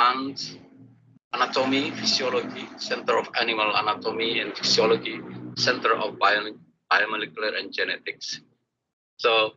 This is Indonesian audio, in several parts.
lungs, anatomy, physiology, Center of Animal Anatomy and Physiology, Center of Biomolecular and Genetics. So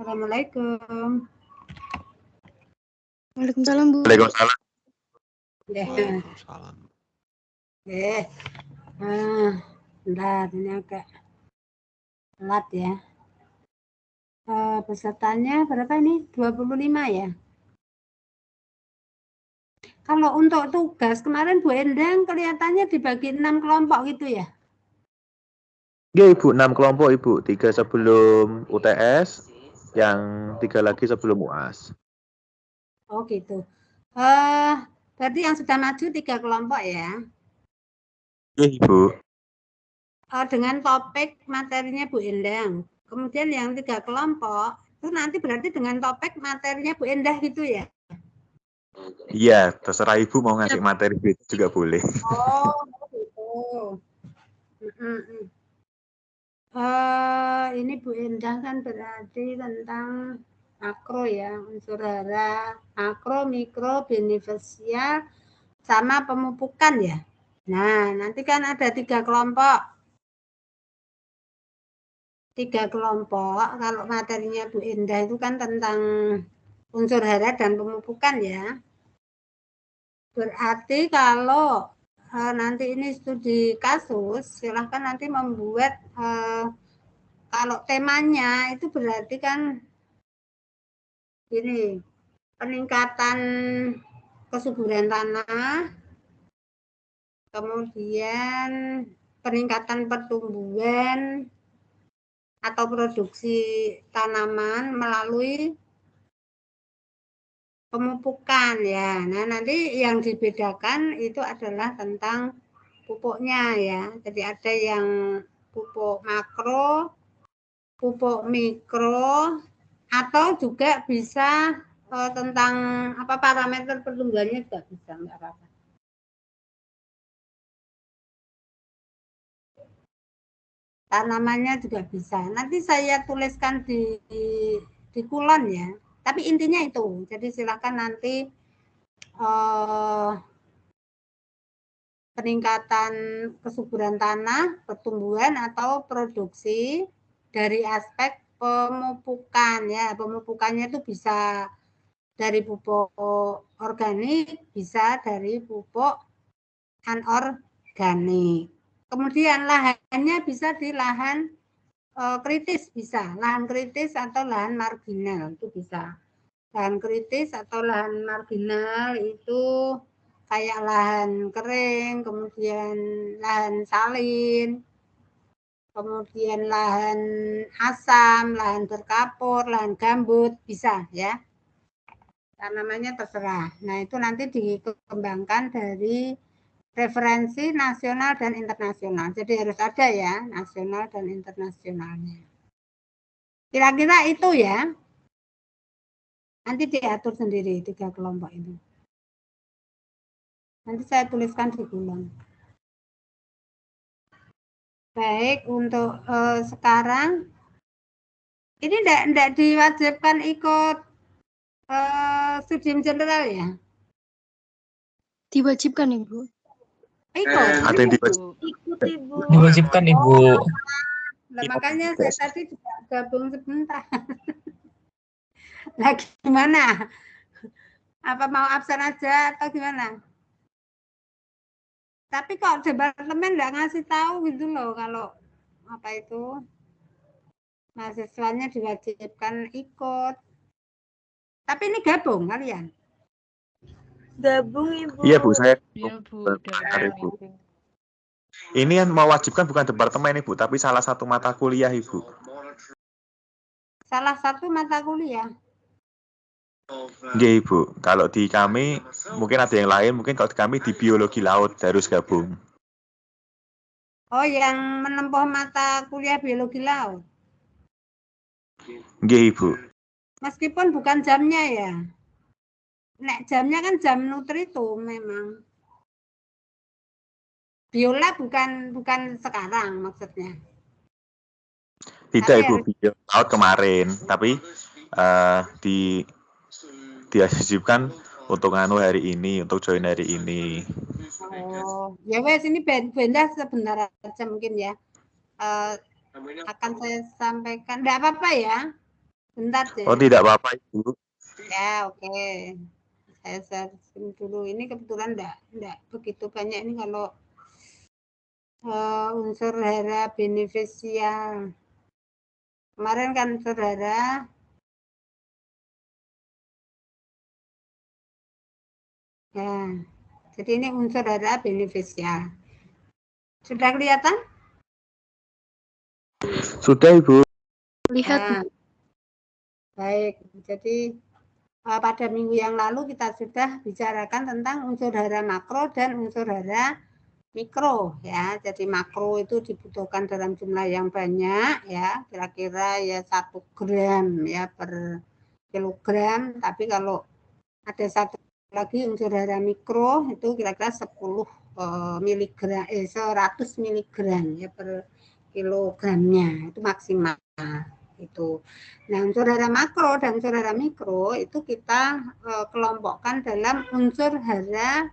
Assalamualaikum. Waalaikumsalam, Bu. Waalaikumsalam. Waalaikumsalam. Bentar, ini agak telat ya. Pesertanya berapa ini? 25 ya? Kalau untuk tugas, kemarin Bu Endang kelihatannya dibagi 6 kelompok gitu ya? Ya Ibu, 6 kelompok Ibu, 3 sebelum UTS, yang 3 lagi sebelum UAS. Oh gitu. Berarti yang sudah maju 3 kelompok ya? Ya Ibu. dengan topik materinya Bu Endang. Kemudian yang 3 kelompok itu nanti berarti dengan topik materinya Bu Endah gitu ya? Iya, terserah Ibu mau ngasih materi juga boleh. Oh, gitu. Ini Bu Endah kan berarti tentang makro ya, unsur hara, makro, mikro, beneficial, sama pemupukan ya. Nah, nanti kan ada 3 kelompok. 3 kelompok, kalau materinya Bu Endah itu kan tentang unsur hara dan pemupukan ya. Berarti kalau nanti ini studi kasus, silahkan nanti membuat kalau temanya itu berarti kan ini peningkatan kesuburan tanah, kemudian peningkatan pertumbuhan atau produksi tanaman melalui pemupukan ya. Nah, nanti yang dibedakan itu adalah tentang pupuknya ya. Jadi ada yang pupuk makro, pupuk mikro, atau juga bisa tentang apa parameter pertumbuhannya juga bisa, enggak apa-apa. Tanamannya juga bisa. Nanti saya tuliskan di kulon ya. Tapi intinya itu. Jadi silakan nanti peningkatan kesuburan tanah, pertumbuhan atau produksi dari aspek pemupukan ya. Pemupukannya itu bisa dari pupuk organik, bisa dari pupuk anorganik. Kemudian lahannya bisa di lahan kritis bisa, lahan kritis atau lahan marginal itu bisa. Lahan kritis atau lahan marginal itu kayak lahan kering, kemudian lahan salin, kemudian lahan asam, lahan berkapur, lahan gambut, bisa ya. Tanamannya terserah. Nah, itu nanti dikembangkan dari referensi nasional dan internasional. Jadi harus ada ya, nasional dan internasionalnya. Kira-kira itu ya. Nanti diatur sendiri 3 kelompok itu. Nanti saya tuliskan di bulan. Baik, untuk sekarang ini enggak diwajibkan ikut studium general ya? Diwajibkan, Ibu. Ikut. Ada yang Ikut, Ibu. Diwajibkan, Ibu. Nah, makanya saya tadi juga gabung sebentar. Nah, gimana? Apa mau absen aja atau gimana? Tapi kok departemen nggak ngasih tahu gitu loh kalau apa itu mahasiswanya diwajibkan ikut. Tapi ini gabung kalian? Gabung, Ibu. Iya Bu, saya Iya, Bu. Ibu. Ini yang mewajibkan bukan departemen Ibu, tapi salah satu mata kuliah Ibu. Salah satu mata kuliah. Iya Ibu, kalau di kami mungkin ada yang lain, mungkin kalau di kami di biologi laut harus gabung. Oh, yang menempuh mata kuliah biologi laut. Iya Ibu. Meskipun bukan jamnya ya. Nek jamnya kan jam nutrito memang. Biola bukan sekarang maksudnya. Tidak Tapi Ibu, harus- bio laut kemarin, tapi diwajibkan untuk nganu hari ini, untuk join hari ini. Oh, ya wes ini benda sebentar aja mungkin ya. Akan saya sampaikan. Enggak apa-apa ya. Bentar deh. Oh tidak apa-apa Ibu. Ya, oke. Saya searching dulu. Ini kebetulan enggak begitu banyak ini kalau unsur hara beneficial. Kemarin kan unsur hara ya. Jadi ini unsur hara beneficial. Sudah kelihatan? Sudah Ibu. Lihat, Nah, baik. Jadi pada minggu yang lalu kita sudah bicarakan tentang unsur hara makro dan unsur hara mikro ya. Jadi makro itu dibutuhkan dalam jumlah yang banyak ya, kira-kira ya 1 gram ya per kilogram. Tapi kalau ada satu lagi unsur hara mikro itu kira-kira 10 miligram 100 miligram ya per kilogramnya, itu maksimal itu. Nah, unsur hara makro dan unsur hara mikro itu kita kelompokkan dalam unsur hara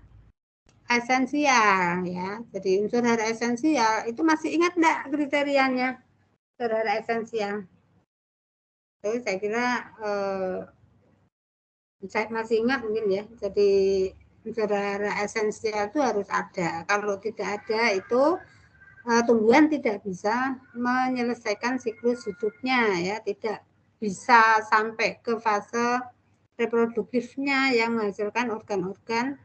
esensial ya. Jadi unsur hara esensial itu masih ingat enggak kriterianya? Unsur hara esensial. Itu saya kira saya masih ingat mungkin ya. Jadi unsur hara esensial itu harus ada. Kalau tidak ada itu tumbuhan tidak bisa menyelesaikan siklus hidupnya ya, tidak bisa sampai ke fase reproduktifnya yang menghasilkan organ-organ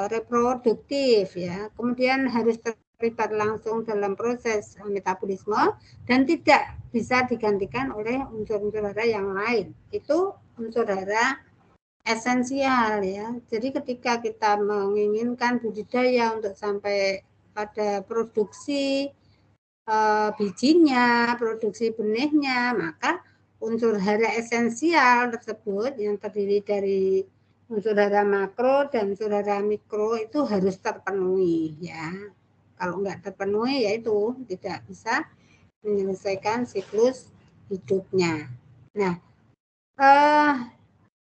reproduktif ya. Kemudian harus terlibat langsung dalam proses metabolisme dan tidak bisa digantikan oleh unsur-unsur hara yang lain. Itu unsur hara esensial ya. Jadi ketika kita menginginkan budidaya untuk sampai pada produksi bijinya, produksi benihnya, maka unsur hara esensial tersebut yang terdiri dari unsur hara makro dan unsur hara mikro itu harus terpenuhi ya. Kalau enggak terpenuhi yaitu tidak bisa menyelesaikan siklus hidupnya. Nah,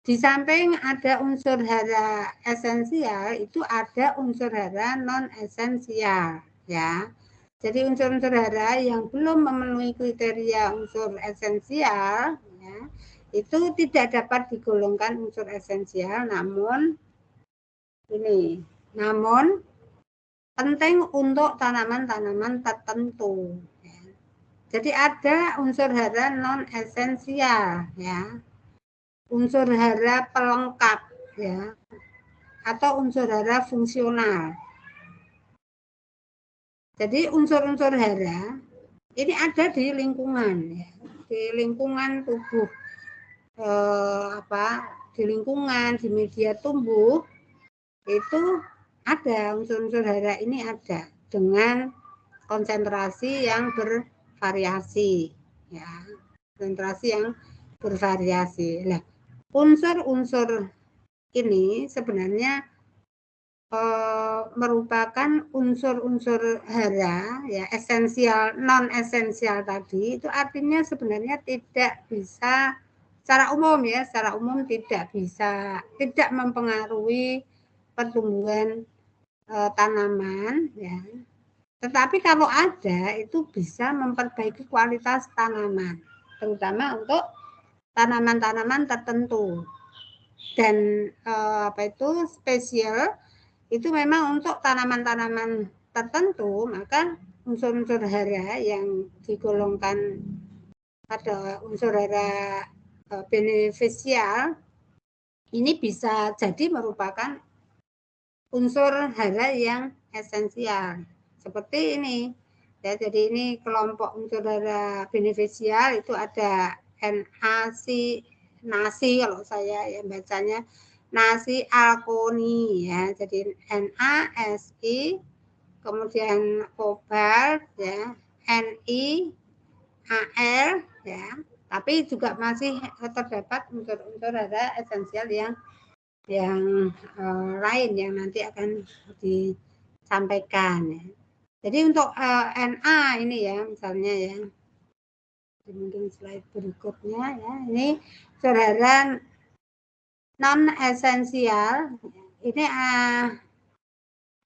di samping ada unsur hara esensial, itu ada unsur hara non esensial ya. Jadi unsur-unsur hara yang belum memenuhi kriteria unsur esensial ya, itu tidak dapat digolongkan unsur esensial, namun penting untuk tanaman-tanaman tertentu ya. Jadi ada unsur hara non esensial ya, unsur hara pelengkap ya, atau unsur hara fungsional. Jadi unsur-unsur hara ini ada di lingkungan ya, di lingkungan tubuh di lingkungan, di media tumbuh itu ada unsur-unsur hara ini ada dengan konsentrasi yang bervariasi ya, konsentrasi yang bervariasi. Nah, unsur-unsur ini sebenarnya merupakan unsur-unsur hara ya, esensial non esensial tadi, itu artinya sebenarnya tidak bisa secara umum tidak mempengaruhi pertumbuhan tanaman ya. Tetapi kalau ada itu bisa memperbaiki kualitas tanaman, terutama untuk tanaman-tanaman tertentu. Dan spesial itu memang untuk tanaman-tanaman tertentu, maka unsur-unsur hara yang digolongkan pada unsur hara benefisial ini bisa jadi merupakan unsur hara yang esensial. Seperti ini. Ya, jadi ini kelompok unsur hara benefisial itu ada nasi kalau saya ya bacanya nasi alkoni ya, jadi NaSi, kemudian kobalt ya, Ni, Al ya, tapi juga masih terdapat unsur-unsur hara esensial yang lain yang nanti akan disampaikan ya. Jadi untuk Na ini ya misalnya ya, mungkin slide berikutnya ya, ini unsur hara non esensial ini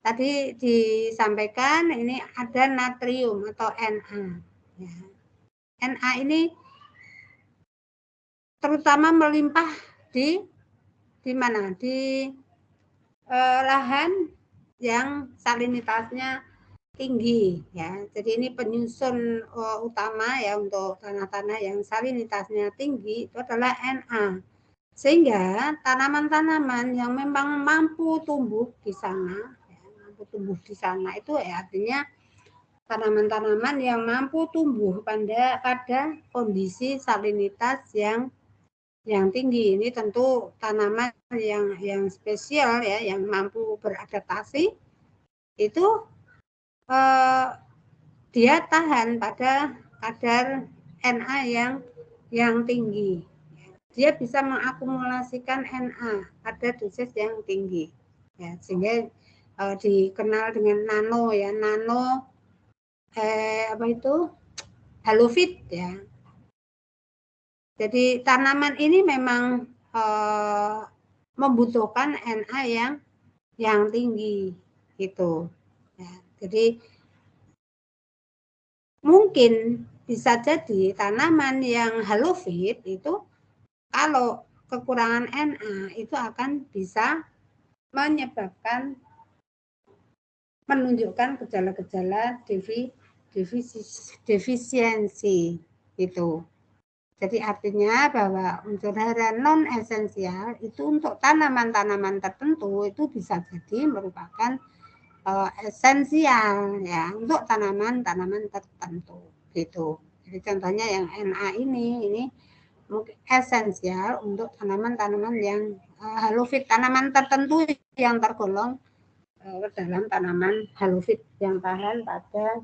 tadi disampaikan ini ada natrium atau Na ya. Na ini terutama melimpah di mana? Di lahan yang salinitasnya tinggi ya. Jadi ini penyusun utama ya untuk tanah-tanah yang salinitasnya tinggi itu adalah Na. Sehingga tanaman-tanaman yang memang mampu tumbuh di sana, itu ya, artinya tanaman-tanaman yang mampu tumbuh pada kondisi salinitas yang tinggi. Ini tentu tanaman yang spesial ya, yang mampu beradaptasi itu dia tahan pada kadar Na yang tinggi. Dia bisa mengakumulasikan Na pada dosis yang tinggi. Ya, sehingga dikenal dengan nano ya, nano halofit ya. Jadi tanaman ini memang membutuhkan Na yang tinggi gitu. Ya, jadi mungkin bisa jadi tanaman yang halofit itu kalau kekurangan Na itu akan bisa menunjukkan gejala-gejala defisiensi itu. Jadi artinya bahwa unsur hara non esensial itu untuk tanaman-tanaman tertentu itu bisa jadi merupakan esensial ya untuk tanaman-tanaman tertentu gitu. Jadi contohnya yang Na ini mungkin esensial untuk tanaman-tanaman yang halofit, tanaman tertentu yang tergolong dalam tanaman halofit yang tahan pada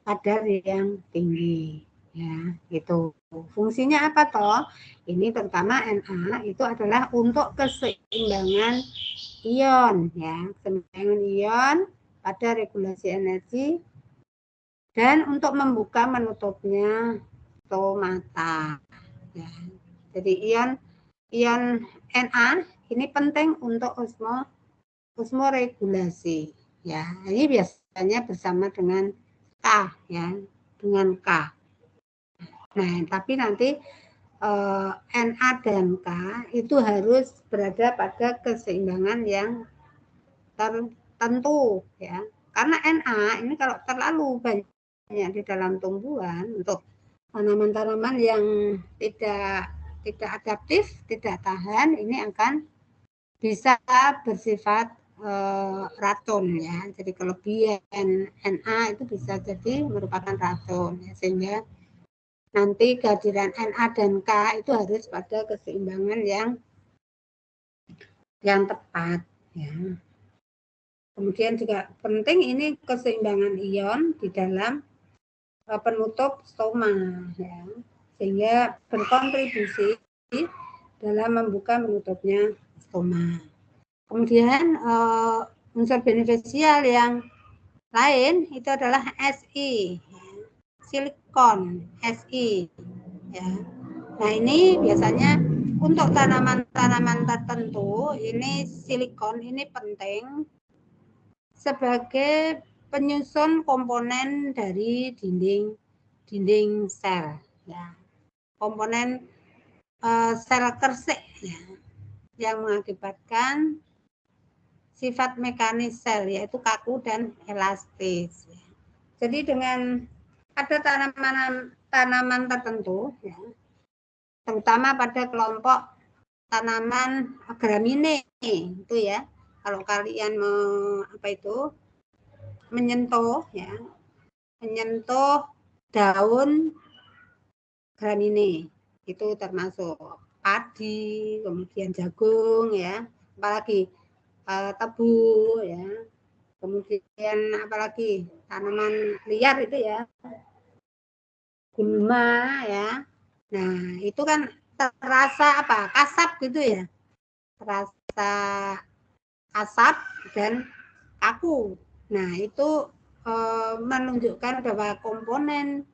kadar yang tinggi ya gitu. Fungsinya apa toh? Ini terutama Na itu adalah untuk keseimbangan ion ya, keseimbangan ion pada regulasi energi dan untuk membuka menutupnya stomata ya. Jadi ion Na ini penting untuk osmoregulasi ya. Ini biasanya bersama dengan K ya, dengan K. Nah, tapi nanti Na dan K itu harus berada pada keseimbangan yang tertentu ya. Karena Na ini kalau terlalu banyak di dalam tumbuhan untuk tanaman-tanaman yang tidak adaptif, tidak tahan, ini akan bisa bersifat racun ya. Jadi kelebihan Na itu bisa jadi merupakan racun ya, sehingga nanti kehadiran Na dan K itu harus pada keseimbangan yang tepat ya. Kemudian juga penting ini keseimbangan ion di dalam penutup stoma ya, sehingga berkontribusi dalam membuka menutupnya stoma. Kemudian unsur beneficial yang lain itu adalah Si, silikon Si. Ya. Nah ini biasanya untuk tanaman-tanaman tertentu ini silikon ini penting sebagai penyusun komponen dari dinding sel. Ya. Komponen sel kersik ya, yang mengakibatkan sifat mekanis sel yaitu kaku dan elastis. Jadi dengan ada tanaman tertentu ya, terutama pada kelompok tanaman gramine itu ya. Kalau kalian menyentuh daun gramine itu termasuk padi, kemudian jagung ya, apalagi tebu ya, kemudian apalagi tanaman liar itu ya, gulma ya. Nah itu kan terasa kasap gitu ya, terasa asap dan kaku. Nah itu menunjukkan bahwa komponen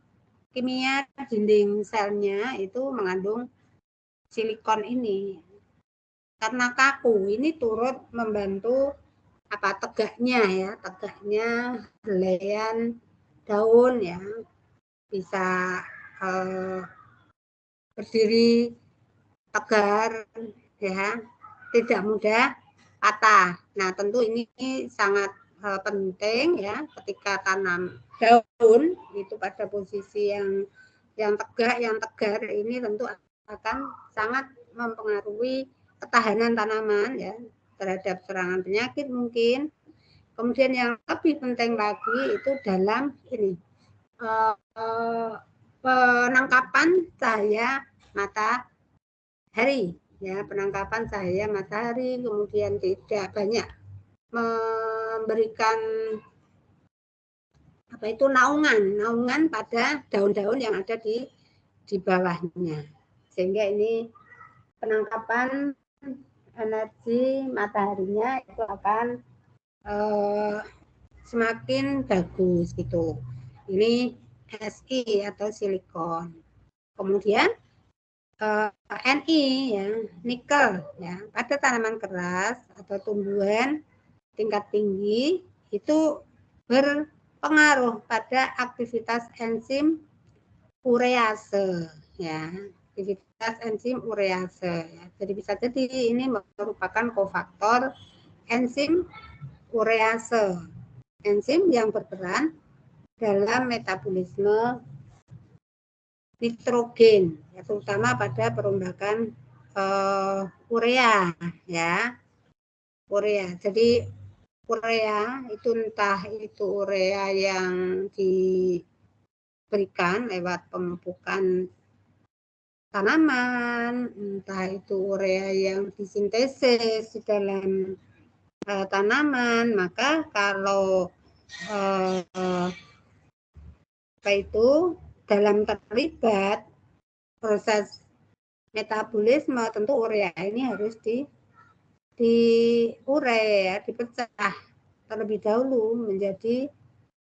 kimia dinding selnya itu mengandung silikon ini. Karena kaku ini turut membantu tegaknya helaian daun ya, bisa berdiri tegar ya, tidak mudah patah. Nah tentu ini sangat penting ya ketika tanam daun itu pada posisi yang tegar ini tentu akan sangat mempengaruhi ketahanan tanaman ya terhadap serangan penyakit mungkin. Kemudian yang lebih penting lagi itu dalam ini penangkapan cahaya matahari ya, penangkapan cahaya matahari, kemudian tidak banyak memberikan apa itu naungan pada daun-daun yang ada di bawahnya, sehingga ini penangkapan energi mataharinya itu akan semakin bagus gitu. Ini Si atau silikon. Kemudian Ni ya, nikel ya, pada tanaman keras atau tumbuhan tingkat tinggi itu berpengaruh pada aktivitas enzim urease ya, aktivitas enzim urease ya. Jadi bisa jadi ini merupakan kofaktor enzim urease, enzim yang berperan dalam metabolisme nitrogen ya, terutama pada perombakan urea ya, urea. Jadi urea itu entah itu urea yang diberikan lewat pemupukan tanaman, entah itu urea yang disintesis di dalam tanaman, maka kalau apa itu dalam terlibat proses metabolisme, tentu urea ini harus diurai ya, dipecah terlebih dahulu menjadi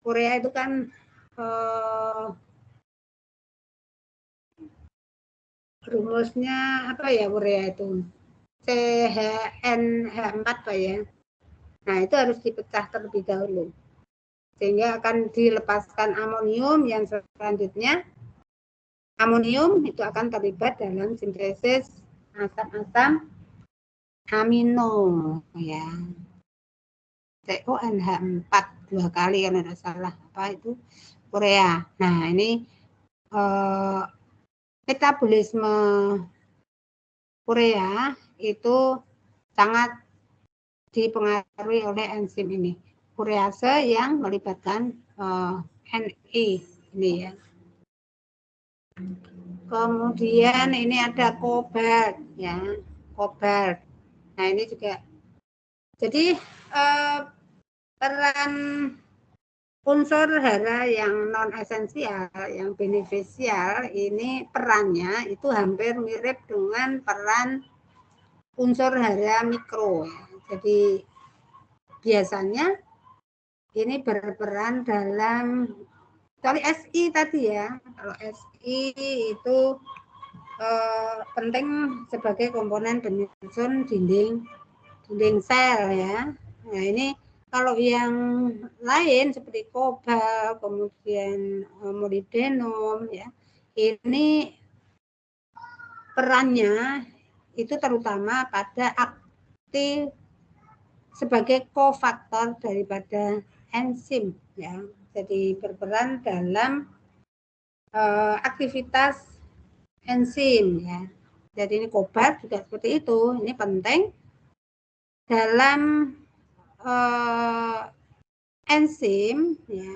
urea itu kan rumusnya apa ya, urea itu CHNH4 Pak ya. Nah, itu harus dipecah terlebih dahulu sehingga akan dilepaskan amonium yang selanjutnya amonium itu akan terlibat dalam sintesis asam-asam amino ya. CONH4 2 kali kalau tidak salah, apa itu urea. Nah, ini metabolisme urea itu sangat dipengaruhi oleh enzim ini, urease yang melibatkan Ni ini ya. Kemudian ini ada kobalt ya, kobalt. Nah, ini juga jadi peran unsur hara yang non esensial, yang benefisial ini perannya itu hampir mirip dengan peran unsur hara mikro ya. Jadi biasanya ini berperan dalam kecuali Si tadi ya. Kalau Si itu penting sebagai komponen penyusun dinding sel ya. Nah, ini kalau yang lain seperti kobalt, kemudian molybdenum ya, ini perannya itu terutama pada aktif sebagai kofaktor daripada enzim ya. Jadi berperan dalam aktivitas enzim ya. Jadi ini kobalt juga seperti itu. Ini penting dalam enzim ya.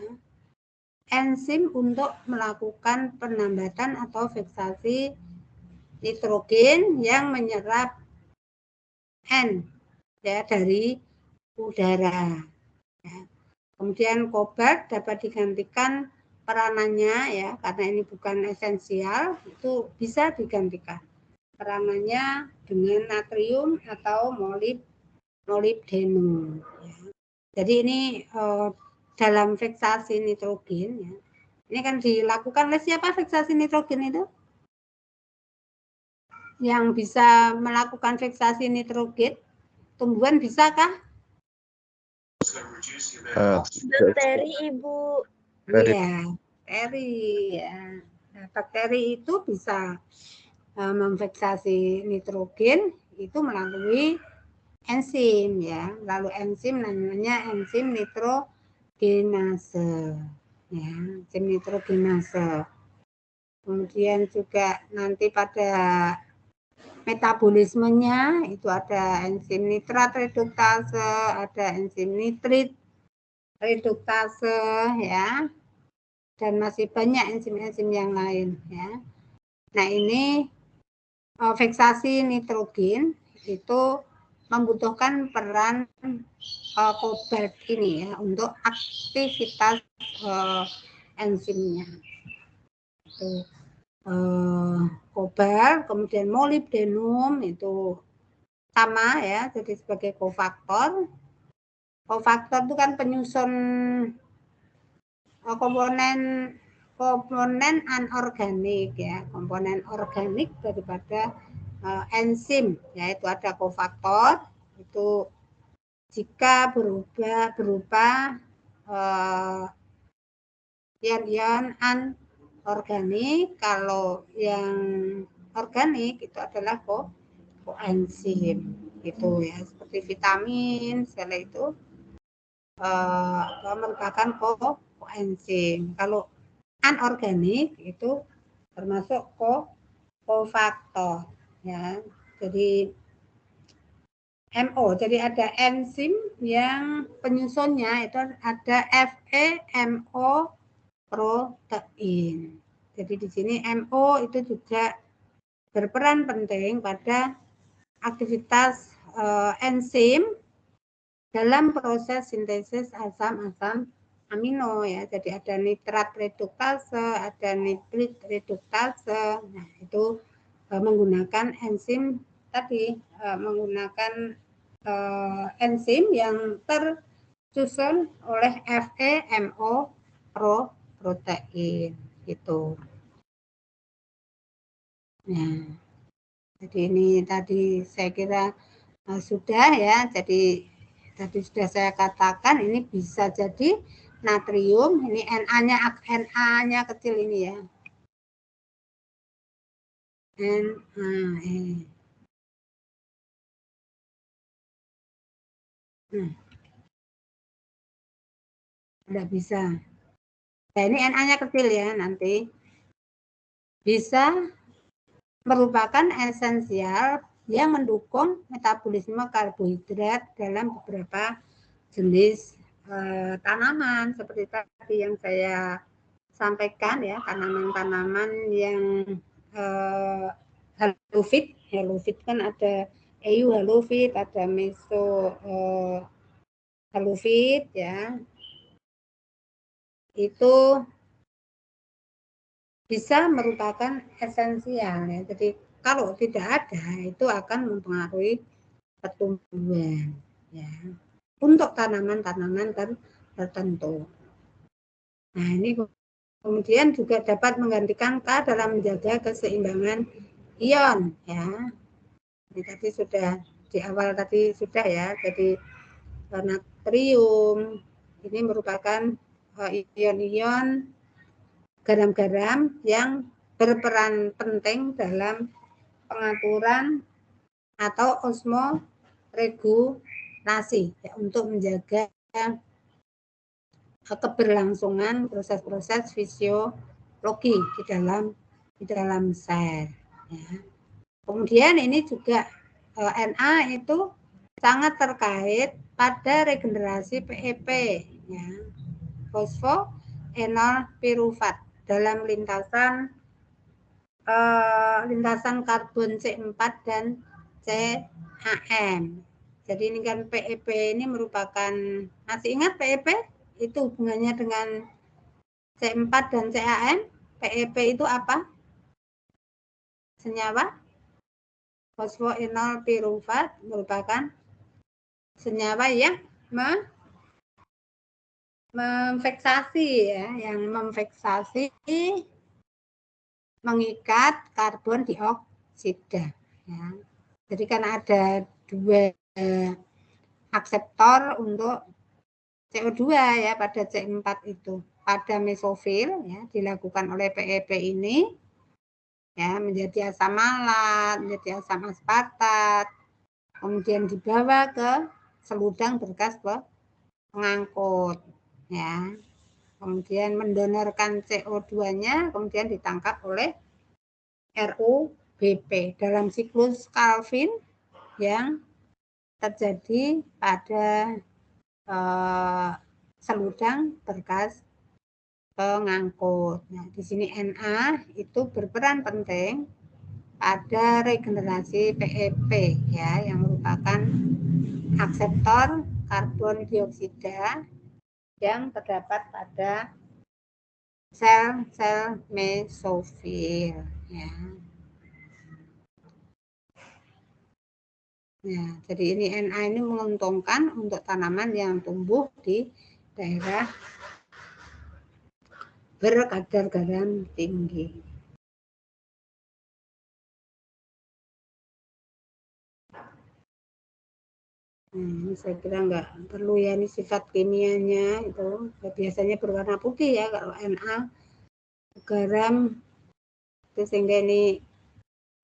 Enzim untuk melakukan penambatan atau fiksasi nitrogen yang menyerap N ya dari udara. Ya. Kemudian kobalt dapat digantikan peranannya ya, karena ini bukan esensial, itu bisa digantikan peranannya dengan natrium atau molybdenum. Ya. Jadi ini dalam fiksasi nitrogen ya. Ini kan dilakukan oleh siapa fiksasi nitrogen itu? Yang bisa melakukan fiksasi nitrogen, tumbuhan bisakah? Bakteri, Ibu. Iya, bakteri ya. Nah, bakteri itu bisa memfiksasi nitrogen itu melalui enzim ya. Lalu enzim namanya enzim nitrogenase. Ya, enzim nitrogenase. Kemudian juga nanti pada metabolismenya itu ada enzim nitrat reduktase, ada enzim nitrit reduktase ya, dan masih banyak enzim-enzim yang lain ya. Nah, ini fiksasi nitrogen itu membutuhkan peran kobalt ini ya untuk aktivitas enzimnya. Itu kobalt, kemudian molibdenum itu sama ya, jadi sebagai kofaktor. Kofaktor itu kan penyusun komponen anorganik ya, komponen organik daripada enzim, yaitu ada kofaktor itu jika berupa ion-ion anorganik. Kalau yang organik itu adalah koenzim itu ya, seperti vitamin segala itu merupakan koenzim. Kalau anorganik itu termasuk kofaktor ya. Jadi MO, jadi ada enzim yang penyusunnya itu ada FeMO protein. Jadi di sini MO itu juga berperan penting pada aktivitas enzim dalam proses sintesis asam-asam amino ya. Jadi ada nitrat reduktase, ada nitrit reduktase. Nah, itu menggunakan enzim tadi, menggunakan enzim yang tersusun oleh FeMO protein gitu. Nah, jadi ini tadi saya kira sudah ya. Jadi tadi sudah saya katakan ini bisa jadi natrium, ini Na-nya kecil ini ya. NaE. Tidak bisa. Nah, ini Na-nya kecil ya, nanti bisa merupakan esensial yang mendukung metabolisme karbohidrat dalam beberapa jenis tanaman seperti tadi yang saya sampaikan ya, tanaman-tanaman yang halofit. Halofit kan ada EU halofit, ada meso halofit ya. Itu bisa merupakan esensial ya. Jadi kalau tidak ada itu akan mempengaruhi pertumbuhan ya untuk tanaman-tanaman tertentu. Nah, ini kemudian juga dapat menggantikan K dalam menjaga keseimbangan ion ya. Ini tadi sudah di awal tadi sudah ya. Jadi natrium ini merupakan ion-ion garam-garam yang berperan penting dalam pengaturan atau osmoregulasi ya, untuk menjaga keberlangsungan proses-proses fisiologi di dalam sel ya. Kemudian ini juga Na itu sangat terkait pada regenerasi PEP ya, fosfoenol pirufat dalam lintasan karbon C4 dan CAM. Jadi ini kan PEP ini merupakan, masih ingat PEP itu hubungannya dengan C4 dan CAM? PEP itu apa? Senyawa fosfoenol pirufat merupakan senyawa yang memfiksasi ya, yang memfiksasi mengikat karbon dioksida ya. Jadi kan ada dua akseptor untuk CO2 ya pada C4 itu. Pada mesofil ya dilakukan oleh PEP ini ya menjadi asam malat, menjadi asam aspartat, kemudian dibawa ke seludang berkas pengangkut ya. Kemudian mendonorkan CO2-nya, kemudian ditangkap oleh RUBP dalam siklus Calvin yang terjadi pada seludang berkas pengangkut. Nah, di sini Na itu berperan penting pada regenerasi PEP ya, yang merupakan akseptor karbon dioksida yang terdapat pada sel-sel mesofil ya. Ya, jadi ini Na ini menguntungkan untuk tanaman yang tumbuh di daerah berkadar garam tinggi. Ini saya kira nggak perlu ya, ini sifat kimianya itu biasanya berwarna putih ya kalau Na, garam itu, sehingga ini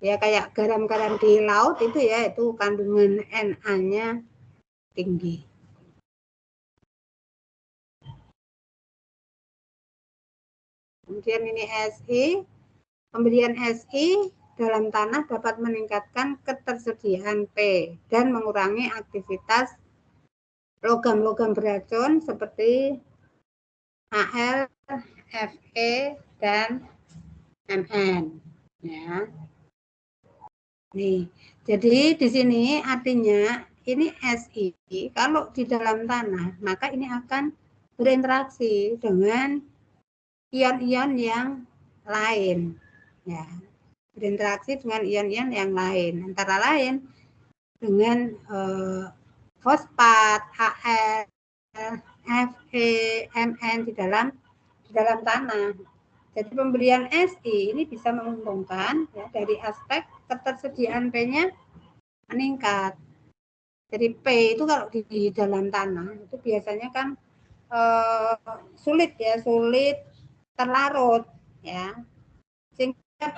ya kayak garam-garam di laut itu ya, itu kandungan Na-nya tinggi. Kemudian ini Si, pemberian Si dalam tanah dapat meningkatkan ketersediaan P dan mengurangi aktivitas logam-logam beracun seperti Al, Fe, dan Mn. Ya. Nih, jadi di sini artinya ini Si kalau di dalam tanah maka ini akan berinteraksi dengan ion-ion yang lain, ya, berinteraksi dengan ion-ion yang lain, antara lain dengan fosfat, Al, Fe, Mn di dalam tanah. Jadi pemberian Si ini bisa menguntungkan ya, dari aspek ketersediaan P-nya meningkat. Jadi P itu kalau di dalam tanah itu biasanya kan sulit terlarut ya. Sehingga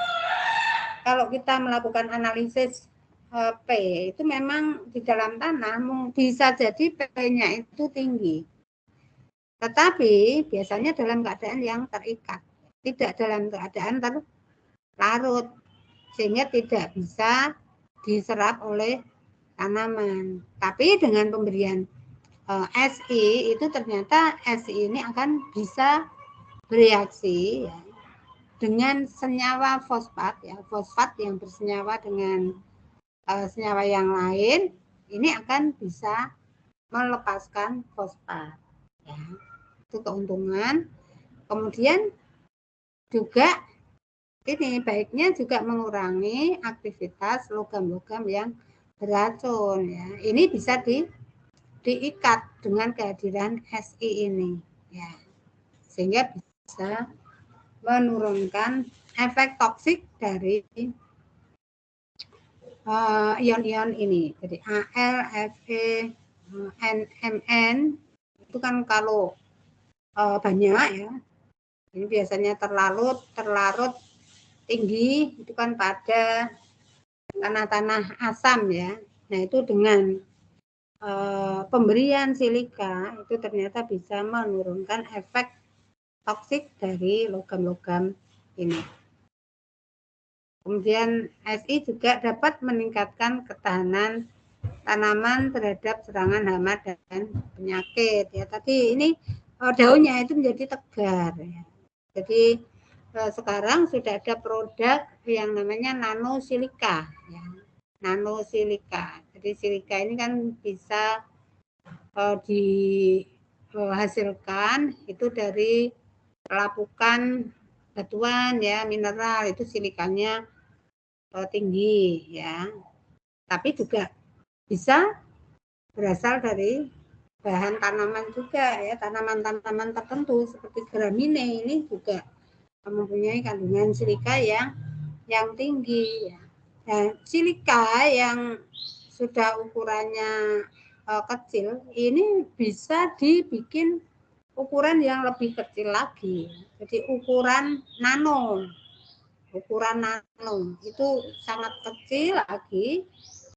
kalau kita melakukan analisis P itu memang di dalam tanah bisa jadi P-nya itu tinggi. Tetapi biasanya dalam keadaan yang terikat, tidak dalam keadaan terlarut, sehingga tidak bisa diserap oleh tanaman. Tapi dengan pemberian Si itu ternyata Si ini akan bisa bereaksi ya, dengan senyawa fosfat ya, fosfat yang bersenyawa dengan senyawa yang lain, ini akan bisa melepaskan fosfat ya. Itu keuntungan. Kemudian juga ini baiknya juga mengurangi aktivitas logam-logam yang beracun ya. Ini bisa diikat dengan kehadiran Si ini ya, sehingga bisa menurunkan efek toksik dari ion-ion ini. Jadi Al, Fe, Mn itu kan kalau banyak ya, ini biasanya terlarut tinggi itu kan pada tanah-tanah asam ya. Nah itu dengan pemberian silika itu ternyata bisa menurunkan efek toksik dari logam-logam ini. Kemudian Si juga dapat meningkatkan ketahanan tanaman terhadap serangan hama dan penyakit ya. Tadi ini daunnya itu menjadi tegar ya. Jadi sekarang sudah ada produk yang namanya nanosilika ya. Nanosilika. Jadi silika ini kan bisa dihasilkan itu dari pelapukan batuan ya, mineral, itu silikanya tinggi ya. Tapi juga bisa berasal dari bahan tanaman juga ya, tanaman-tanaman tertentu seperti gramine ini juga mempunyai kandungan silika yang tinggi ya. Dan silika yang sudah ukurannya kecil ini bisa dibikin ukuran yang lebih kecil lagi. Jadi ukuran nano itu sangat kecil lagi,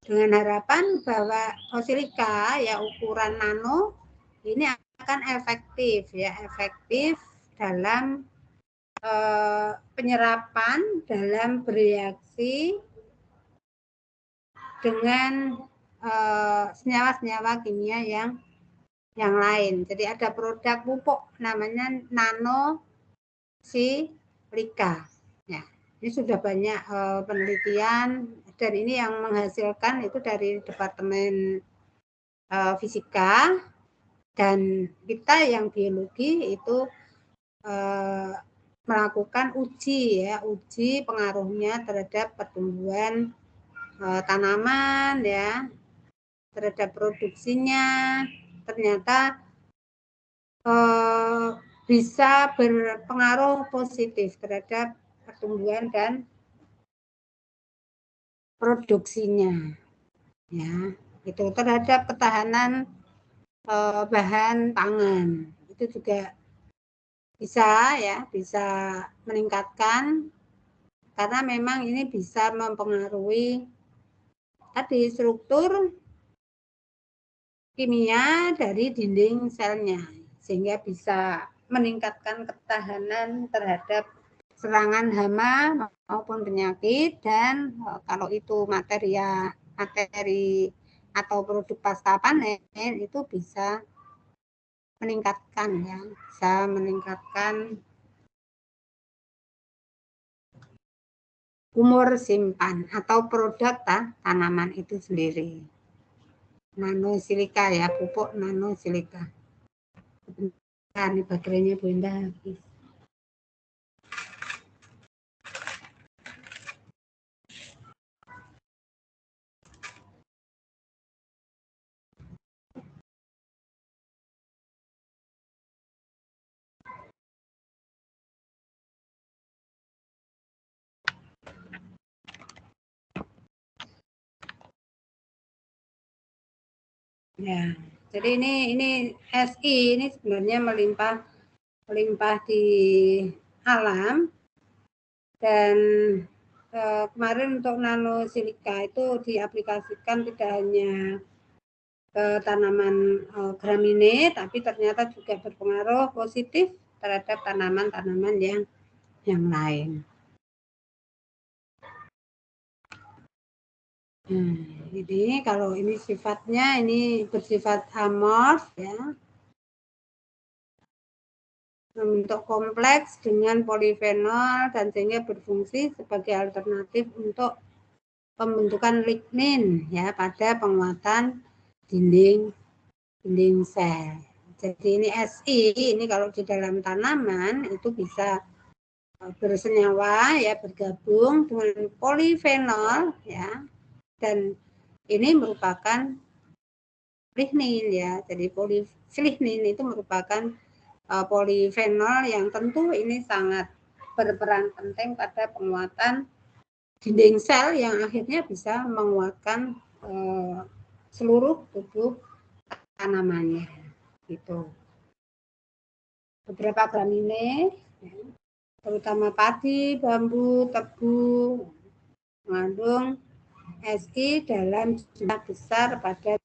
dengan harapan bahwa silika ya ukuran nano ini akan efektif dalam penyerapan, dalam bereaksi dengan senyawa-senyawa kimia yang lain. Jadi ada produk pupuk namanya nanosilika. Ya. Ini sudah banyak penelitian dan ini yang menghasilkan itu dari Departemen Fisika, dan kita yang biologi itu melakukan uji ya, uji pengaruhnya terhadap pertumbuhan tanaman ya, terhadap produksinya, ternyata bisa berpengaruh positif terhadap pertumbuhan dan produksinya ya, itu terhadap ketahanan bahan pangan itu juga bisa ya, bisa meningkatkan karena memang ini bisa mempengaruhi tadi struktur kimia dari dinding selnya sehingga bisa meningkatkan ketahanan terhadap serangan hama maupun penyakit, dan kalau itu materi atau produk pasca panen itu bisa meningkatkan ya, bisa meningkatkan umur simpan atau produk tanaman itu sendiri. Nanosilika ya, pupuk nanosilika. Nah, ini baterainya Bu Indah habis. Ya, jadi ini SI ini sebenarnya melimpah di alam, dan kemarin untuk nanosilika itu diaplikasikan tidak hanya ke tanaman gramine, tapi ternyata juga berpengaruh positif terhadap tanaman-tanaman yang lain. Ini kalau ini sifatnya ini bersifat amorf ya, membentuk kompleks dengan polifenol dan sehingga berfungsi sebagai alternatif untuk pembentukan lignin ya pada penguatan dinding sel. Jadi ini Si ini kalau di dalam tanaman itu bisa bersenyawa ya, bergabung dengan polifenol ya, dan ini merupakan lignin ya. Jadi lignin itu merupakan polifenol yang tentu ini sangat berperan penting pada penguatan dinding sel yang akhirnya bisa menguatkan seluruh tubuh tanamannya gitu. Beberapa gramine terutama padi, bambu, tebu mengandung Si dalam jumlah besar pada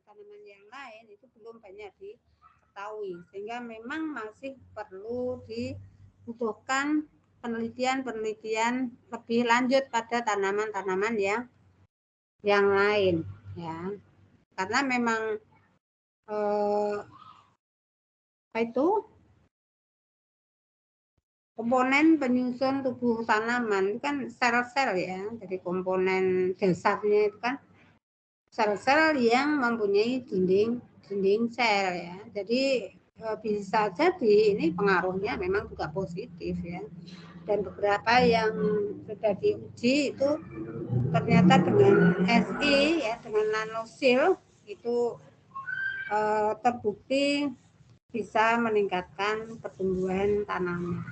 tanaman yang lain itu belum banyak diketahui, sehingga memang masih perlu dibutuhkan penelitian lebih lanjut pada tanaman-tanaman yang lain ya, karena memang komponen penyusun tubuh tanaman itu kan sel-sel ya, jadi komponen dasarnya itu kan sel-sel yang mempunyai dinding sel ya, jadi bisa jadi ini pengaruhnya memang juga positif ya, dan beberapa yang sudah diuji itu ternyata dengan Si ya, dengan nanosil itu terbukti bisa meningkatkan pertumbuhan tanaman.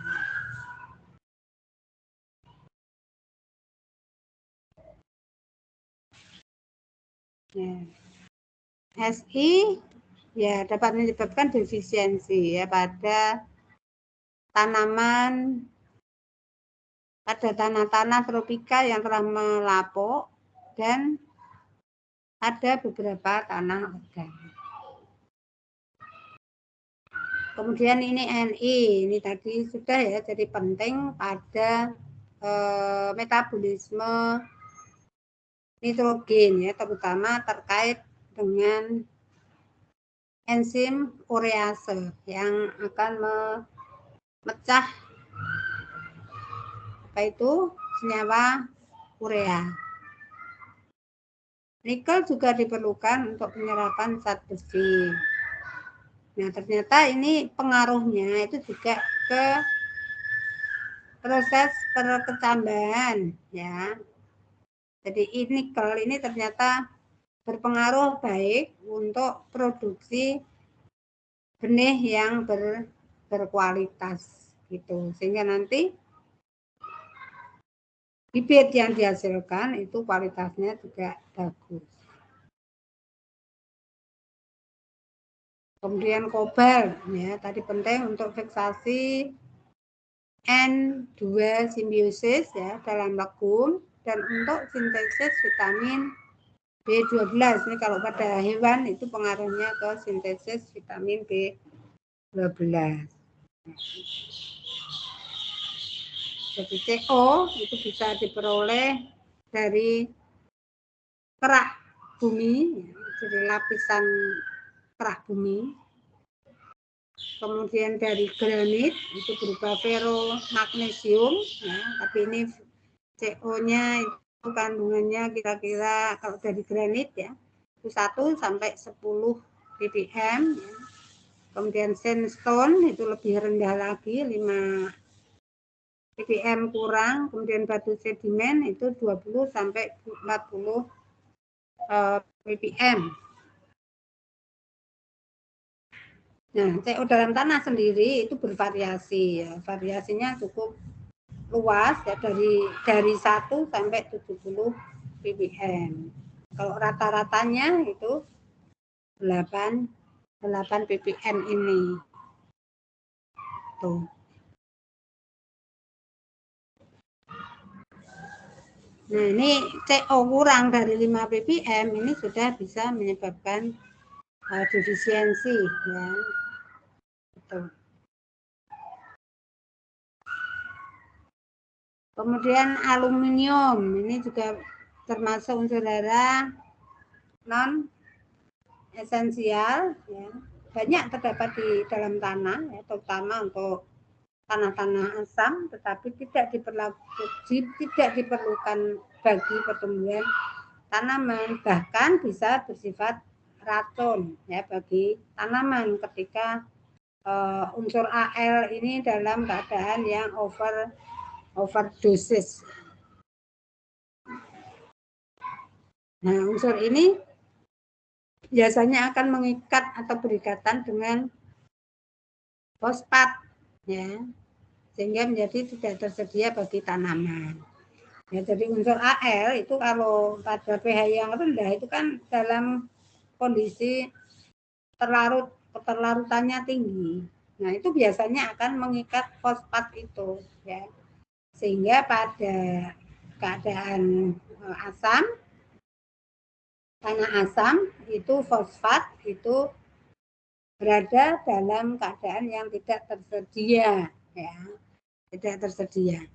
Ya. Si ya dapat menyebabkan defisiensi ya pada tanaman, pada tanah-tanah tropika yang telah melapuk, dan ada beberapa tanah organik. Kemudian ini Ni, ini tadi sudah ya, jadi penting pada metabolisme nitrogen ya, terutama terkait dengan enzim urease yang akan memecah apa itu senyawa urea. Nikel juga diperlukan untuk penyerapan zat besi. Nah, ternyata ini pengaruhnya itu juga ke proses perkecambahan ya. Jadi nikel ini ternyata berpengaruh baik untuk produksi benih yang berkualitas gitu. Sehingga nanti bibit yang dihasilkan itu kualitasnya juga bagus. Kemudian kobalt ya, tadi penting untuk fiksasi N2 simbiosis ya dalam legum dan untuk sintesis vitamin B12. Ini kalau pada hewan itu pengaruhnya ke sintesis vitamin B12. Jadi CO itu bisa diperoleh dari kerak bumi, jadi lapisan kerak bumi. Kemudian dari granit itu berupa ferromagnesium, ya, tapi ini CO-nya itu kandungannya kira-kira kalau dari granit ya itu 1 sampai 10 ppm. Ya. Kemudian sandstone itu lebih rendah lagi 5 ppm kurang. Kemudian batu sedimen itu 20 sampai 40 ppm. Nah, CO dalam tanah sendiri itu bervariasi ya. Variasinya cukup luas ya dari 1 sampai 70 ppm. Kalau rata-ratanya itu 8 ppm ini. Tuh. Nah, ini CO kurang dari 5 ppm ini sudah bisa menyebabkan defisiensi ya. Tuh. Kemudian aluminium ini juga termasuk unsur hara non esensial ya. Banyak terdapat di dalam tanah ya, terutama untuk tanah-tanah asam, tetapi tidak diperlukan bagi pertumbuhan tanaman, bahkan bisa bersifat racun ya bagi tanaman ketika unsur Al ini dalam keadaan yang overdosis. Nah, unsur ini biasanya akan mengikat atau berikatan dengan fosfat ya, sehingga menjadi tidak tersedia bagi tanaman. Ya, jadi unsur Al itu kalau pada pH yang rendah itu kan dalam kondisi keterlarutannya tinggi. Nah, itu biasanya akan mengikat fosfat itu ya. Sehingga pada keadaan asam, tanah asam itu fosfat itu berada dalam keadaan yang tidak tersedia ya. Tidak tersedia.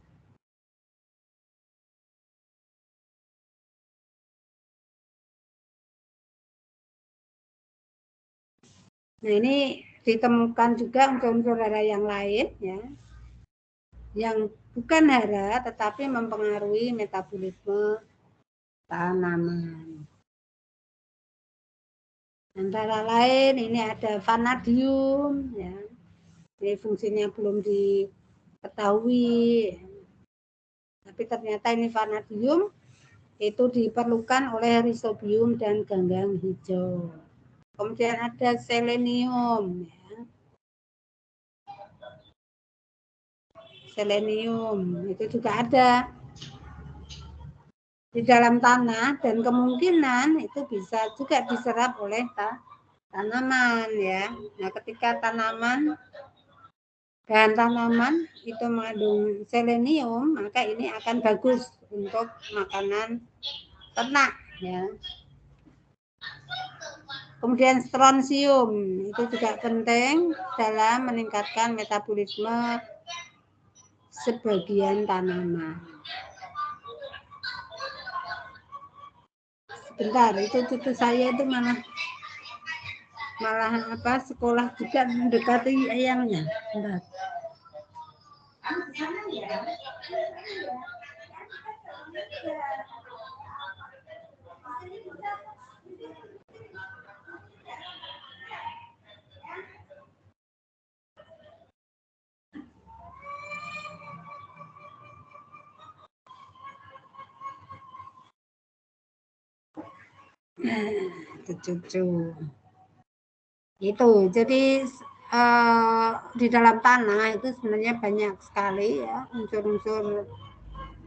Nah, ini ditemukan juga unsur-unsur hara yang lain ya. Yang bukan hara tetapi mempengaruhi metabolisme tanaman. Antara lain ini ada vanadium ya. Ini fungsinya belum diketahui. Tapi ternyata ini vanadium itu diperlukan oleh rhizobium dan ganggang hijau. Kemudian ada selenium ya. Selenium itu juga ada di dalam tanah dan kemungkinan itu bisa juga diserap oleh tanaman ya. Nah, ketika bahan tanaman itu mengandung selenium, maka ini akan bagus untuk makanan ternak ya. Kemudian strontium itu juga penting dalam meningkatkan metabolisme sebagian tanaman. Sebentar, itu cucu saya itu mana? malah sekolah juga mendekati eyangnya. Bentar. Cucu itu jadi di dalam tanah itu sebenarnya banyak sekali ya unsur-unsur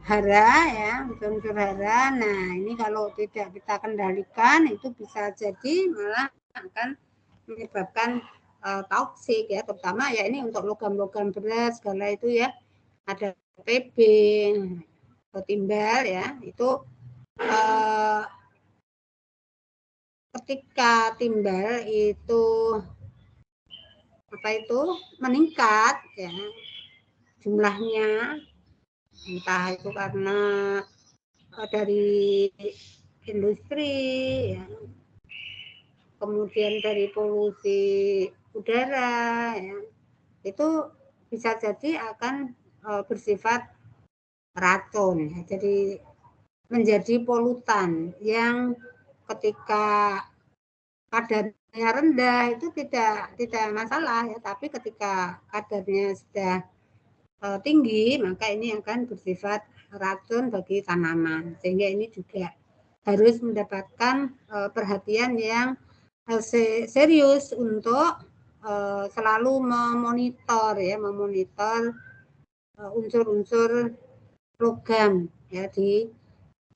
hara ya, unsur-unsur hara. Nah ini kalau tidak kita kendalikan itu bisa jadi malah akan menyebabkan toksik ya, terutama ya ini untuk logam-logam berat segala itu ya, ada PB atau timbal ya, itu ketika timbal itu meningkat ya jumlahnya, entah itu karena dari industri ya, kemudian dari polusi udara ya, itu bisa jadi akan bersifat racun ya. Jadi menjadi polutan yang ketika kadarnya rendah itu tidak masalah ya, tapi ketika kadarnya sudah tinggi maka ini akan bersifat racun bagi tanaman, sehingga ini juga harus mendapatkan perhatian yang serius untuk selalu memonitor unsur-unsur logam ya di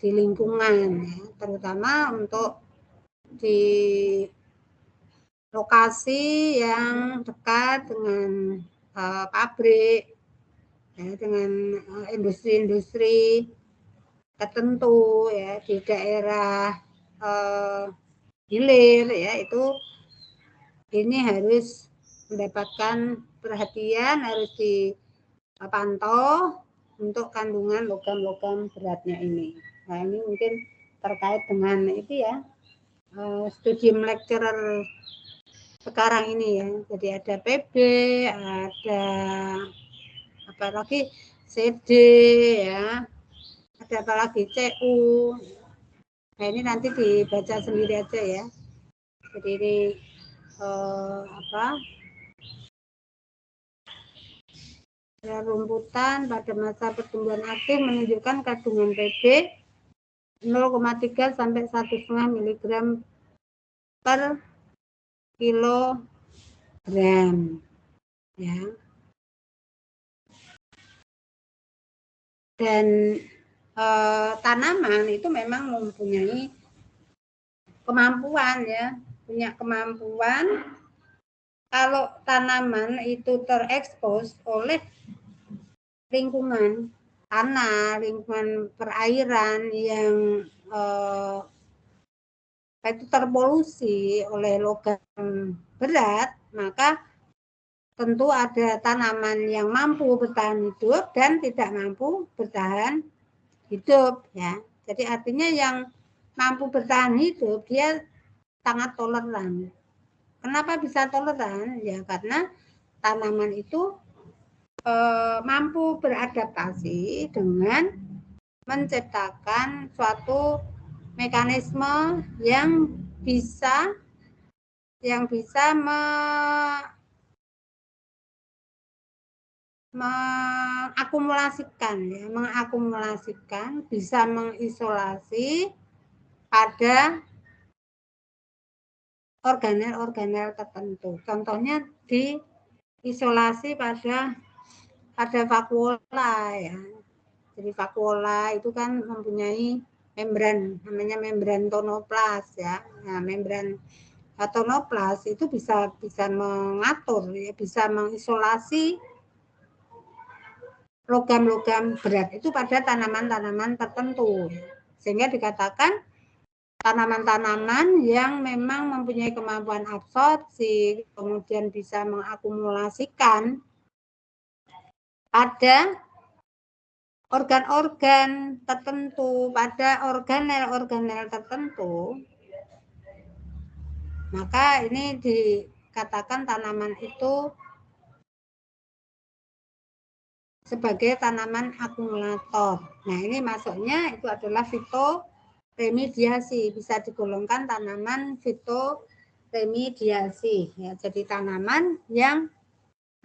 lingkungan ya, terutama untuk di lokasi yang dekat dengan pabrik ya, dengan industri-industri tertentu ya, di daerah hilir ya, itu ini harus mendapatkan perhatian, harus dipantau untuk kandungan logam-logam beratnya ini. Nah ini mungkin terkait dengan itu ya, studium lecturer sekarang ini ya. Jadi ada PB, ada apa lagi CD ya, ada apa lagi CU. Nah ini nanti dibaca sendiri aja ya. Jadi ini rumputan pada masa pertumbuhan aktif menunjukkan kandungan PB 0,3 sampai 1,5 mg per kilogram ya. Dan tanaman itu memang mempunyai kemampuan ya, punya kemampuan kalau tanaman itu terekspos oleh lingkungan tanah, lingkungan perairan yang itu terpolusi oleh logam berat, maka tentu ada tanaman yang mampu bertahan hidup dan tidak mampu bertahan hidup ya. Jadi artinya yang mampu bertahan hidup dia sangat toleran. Kenapa bisa toleran? Ya karena tanaman itu mampu beradaptasi dengan menciptakan suatu mekanisme yang bisa mengakumulasikan, bisa mengisolasi pada organel-organel tertentu. Contohnya diisolasi pada vakuola ya. Jadi vakuola itu kan mempunyai membran, namanya membran tonoplas ya. Nah, membran tonoplas itu bisa mengatur ya, bisa mengisolasi logam-logam berat itu pada tanaman-tanaman tertentu. Sehingga dikatakan tanaman-tanaman yang memang mempunyai kemampuan absorpsi, kemudian bisa mengakumulasikan pada organ-organ tertentu, pada organel-organel tertentu, maka ini dikatakan tanaman itu sebagai tanaman akumulator. Nah, ini masuknya itu adalah fitoremediasi, bisa digolongkan tanaman fitoremediasi. Ya, jadi tanaman yang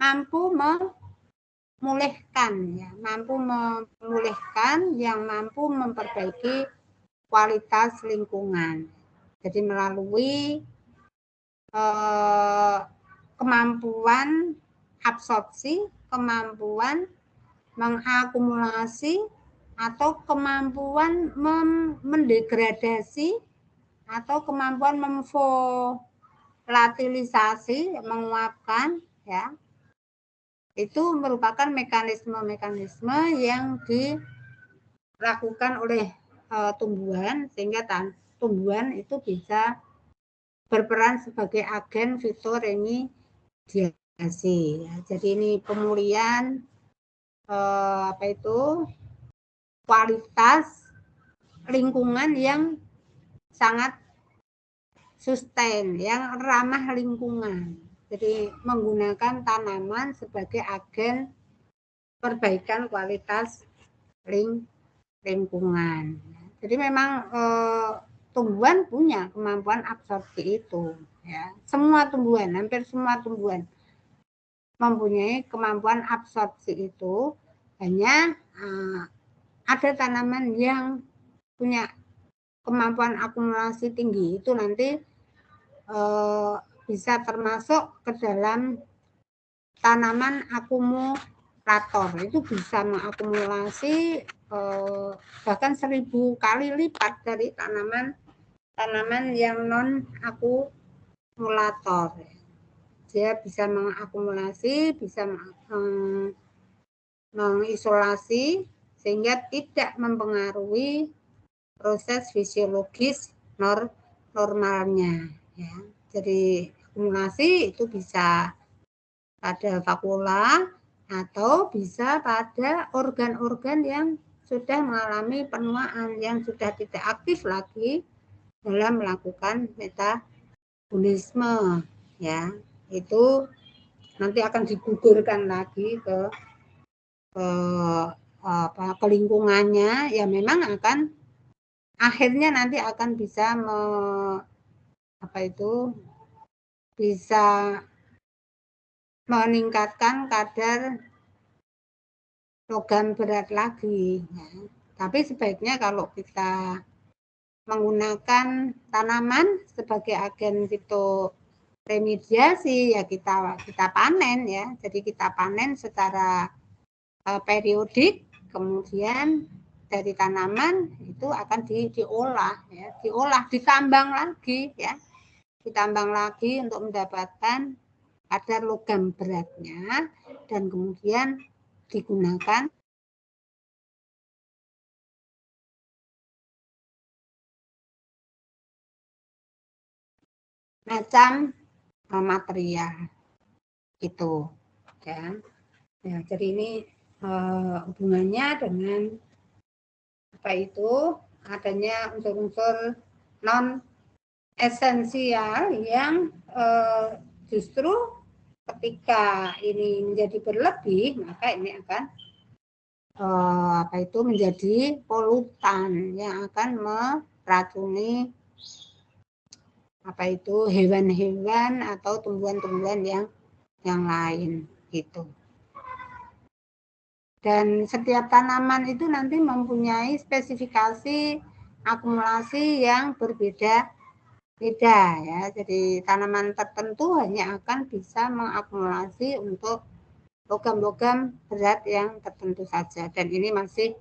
mampu memulihkan, ya, yang mampu memperbaiki kualitas lingkungan. Jadi melalui kemampuan absorpsi, kemampuan mengakumulasi, atau kemampuan mendegradasi, atau kemampuan memvolatilisasi, menguapkan, ya. Itu merupakan mekanisme-mekanisme yang dilakukan oleh tumbuhan sehingga tumbuhan itu bisa berperan sebagai agen fitoremediasi. Ya. Jadi ini pemulihan kualitas lingkungan yang sangat sustain, yang ramah lingkungan. Jadi menggunakan tanaman sebagai agen perbaikan kualitas lingkungan. Jadi memang tumbuhan punya kemampuan absorpsi itu. Ya. Semua tumbuhan, hampir semua tumbuhan mempunyai kemampuan absorpsi itu. Hanya ada tanaman yang punya kemampuan akumulasi tinggi, itu nanti bisa termasuk ke dalam tanaman akumulator. Itu bisa mengakumulasi bahkan 1000 kali lipat dari tanaman yang non akumulator. Dia bisa mengakumulasi, bisa mengisolasi sehingga tidak mempengaruhi proses fisiologis normalnya. Ya. Jadi akumulasi itu bisa pada vakula atau bisa pada organ-organ yang sudah mengalami penuaan, yang sudah tidak aktif lagi dalam melakukan metabolisme. Ya, itu nanti akan digugurkan lagi ke lingkungannya, ya memang akan akhirnya nanti akan bisa bisa meningkatkan kadar logam berat lagi. Ya. Tapi sebaiknya kalau kita menggunakan tanaman sebagai agen fitoremediasi, ya kita panen, ya. Jadi kita panen secara periodik, kemudian dari tanaman itu akan diolah, ya, ditambang lagi, ya, ditambang lagi untuk mendapatkan kadar logam beratnya dan kemudian digunakan macam material itu, ya. Ya, jadi ini hubungannya dengan adanya unsur-unsur non esensial yang justru ketika ini menjadi berlebih, maka ini akan menjadi polutan yang akan meracuni hewan-hewan atau tumbuhan-tumbuhan yang lain gitu. Dan setiap tanaman itu nanti mempunyai spesifikasi akumulasi yang berbeda-beda, ya. Jadi tanaman tertentu hanya akan bisa mengakumulasi untuk logam-logam berat yang tertentu saja. Dan ini masih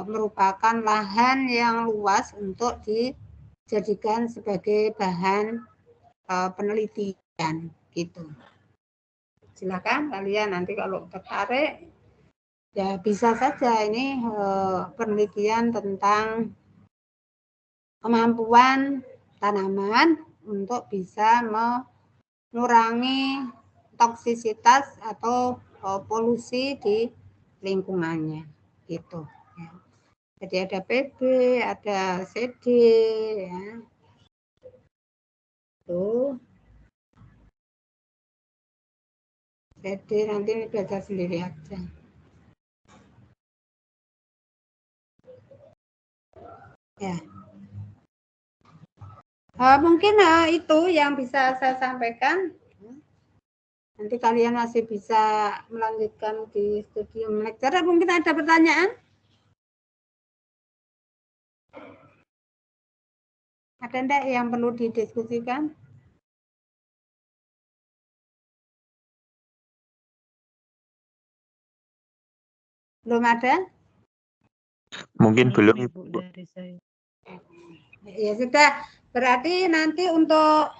merupakan lahan yang luas untuk dijadikan sebagai bahan penelitian gitu. Silakan kalian nanti kalau tertarik, ya bisa saja ini penelitian tentang kemampuan tanaman untuk bisa mengurangi toksisitas atau polusi di lingkungannya gitu. Ya. Jadi ada PB, ada CD, ya. Tuh. Jadi nanti belajar sendiri aja. Ya. Mungkin itu yang bisa saya sampaikan. Nanti kalian masih bisa melanjutkan di studium lecture. Mungkin ada pertanyaan? Ada enggak yang perlu didiskusikan? Belum ada? Mungkin belum. Ibu dari saya. Ya sudah, berarti nanti untuk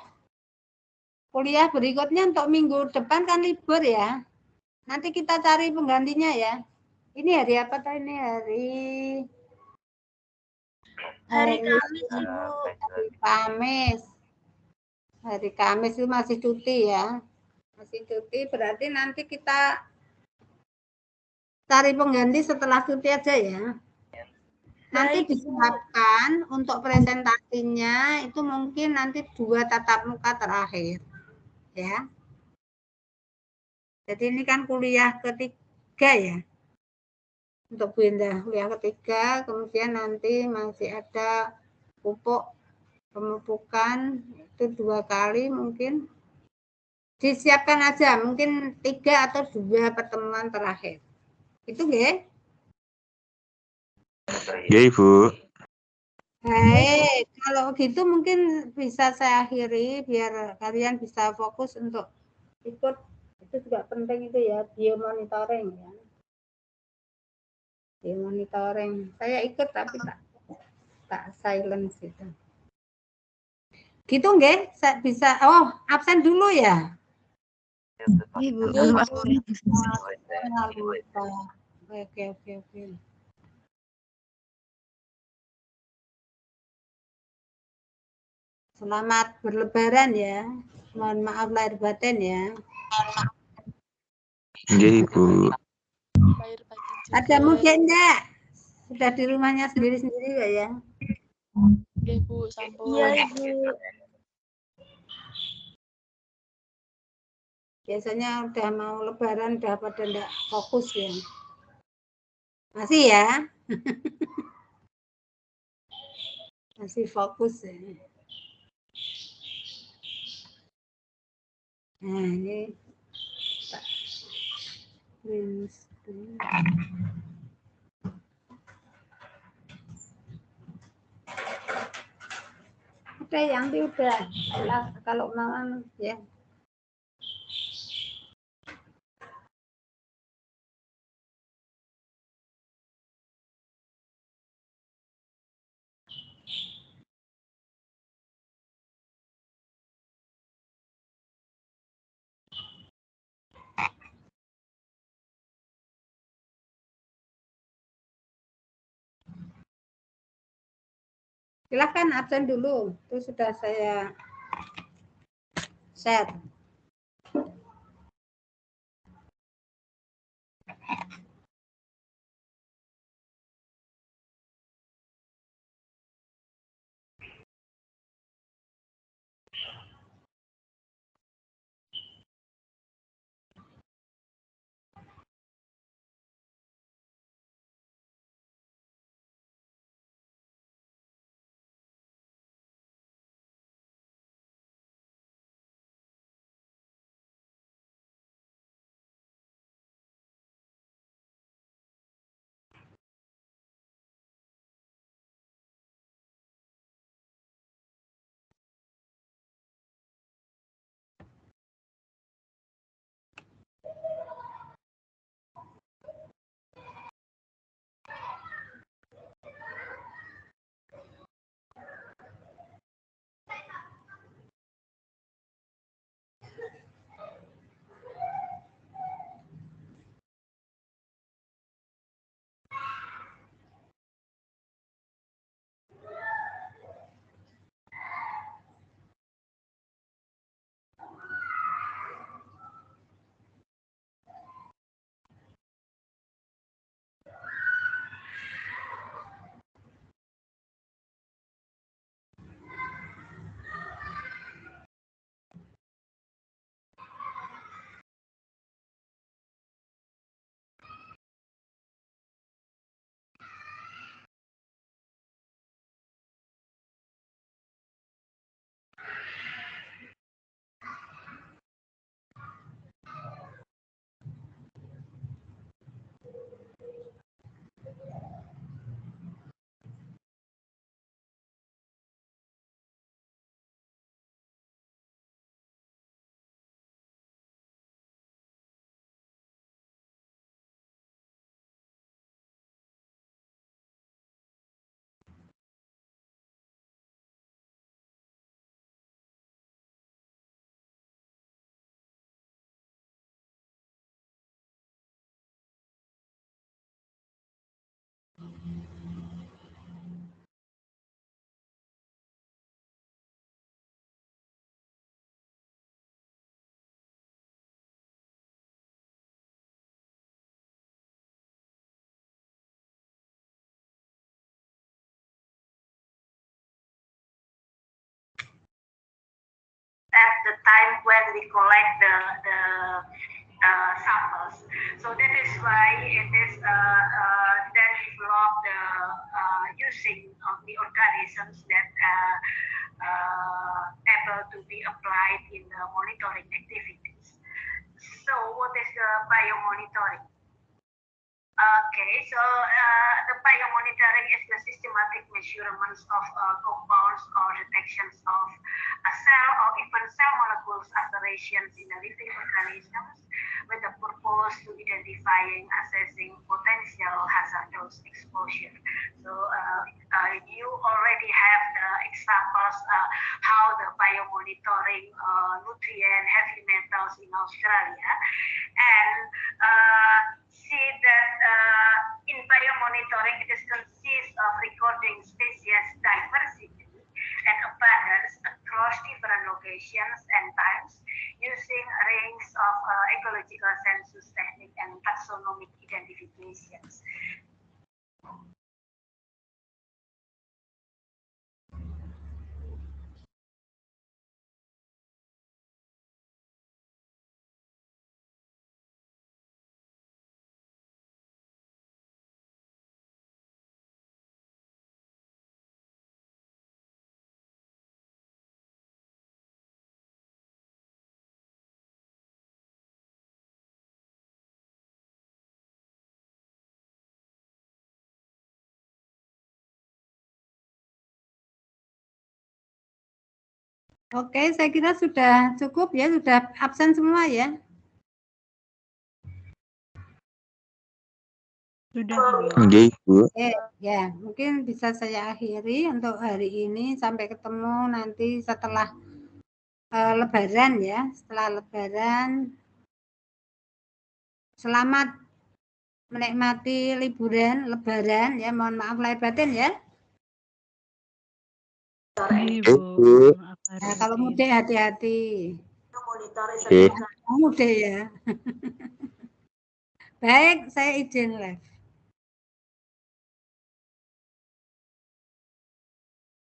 kuliah berikutnya untuk minggu depan kan libur ya. Nanti kita cari penggantinya ya. Ini hari apa tadi? Ini Hari Kamis, Ibu. Hari Kamis. Hari Kamis itu masih cuti ya. Masih cuti berarti nanti kita cari pengganti setelah cuti aja ya. Nanti disiapkan untuk presentasinya itu mungkin nanti 2 tatap muka terakhir. Ya. Jadi ini kan kuliah ketiga ya. Untuk Bu Indah kuliah ketiga, kemudian nanti masih ada pupuk pemupukan itu 2 kali mungkin. Disiapkan aja mungkin 3 atau 2 pertemuan terakhir. Itu nggih? Ya, Ibu. Baik, kalau gitu mungkin bisa saya akhiri biar kalian bisa fokus untuk ikut. Itu juga penting itu ya, biomonitoring ya. Biomonitoring. Saya ikut tapi tak silence gitu. Gitu nggih? Saya bisa absen dulu ya. Ibu, Lupa. Oke. Selamat berlebaran ya. Mohon maaf lahir batin ya. Ya, Ibu. Ada mudik enggak? Sudah di rumahnya sendiri-sendiri enggak ya? Iya, Ibu. Biasanya udah mau lebaran udah pada enggak fokus ya. Masih ya? Masih fokus ya. Nah, ini ada yang udah kalau mau ya. Silahkan absen dulu. Itu sudah saya share. At the time when we collect the samples. So that is why it is then developed the using of the organisms that able to be applied in the monitoring activities. So what is the biomonitoring? Okay, so the biomonitoring is the systematic measurements of compounds or detections of a cell or even cell molecules alterations in the living organisms with the purpose to identifying, assessing potential hazardous exposure. So you already have the examples how the biomonitoring nutrient, heavy metals in Australia, and see that in biomonitoring it is consists of recording species diversity and abundance across different locations and times using a range of ecological census technique and taxonomic identifications. Oke, saya kira sudah cukup ya, sudah absen semua ya. Sudah, Bu. Nggih, Bu. Ya, mungkin bisa saya akhiri untuk hari ini. Sampai ketemu nanti setelah Lebaran ya. Setelah Lebaran, selamat menikmati liburan Lebaran ya. Mohon maaf lahir batin ya. Nggih, Nggih, Bu. Bu. Maaf Nah, lahir kalau batin. mudik hati-hati. Nggih. Mudik ya. Baik, saya izin live.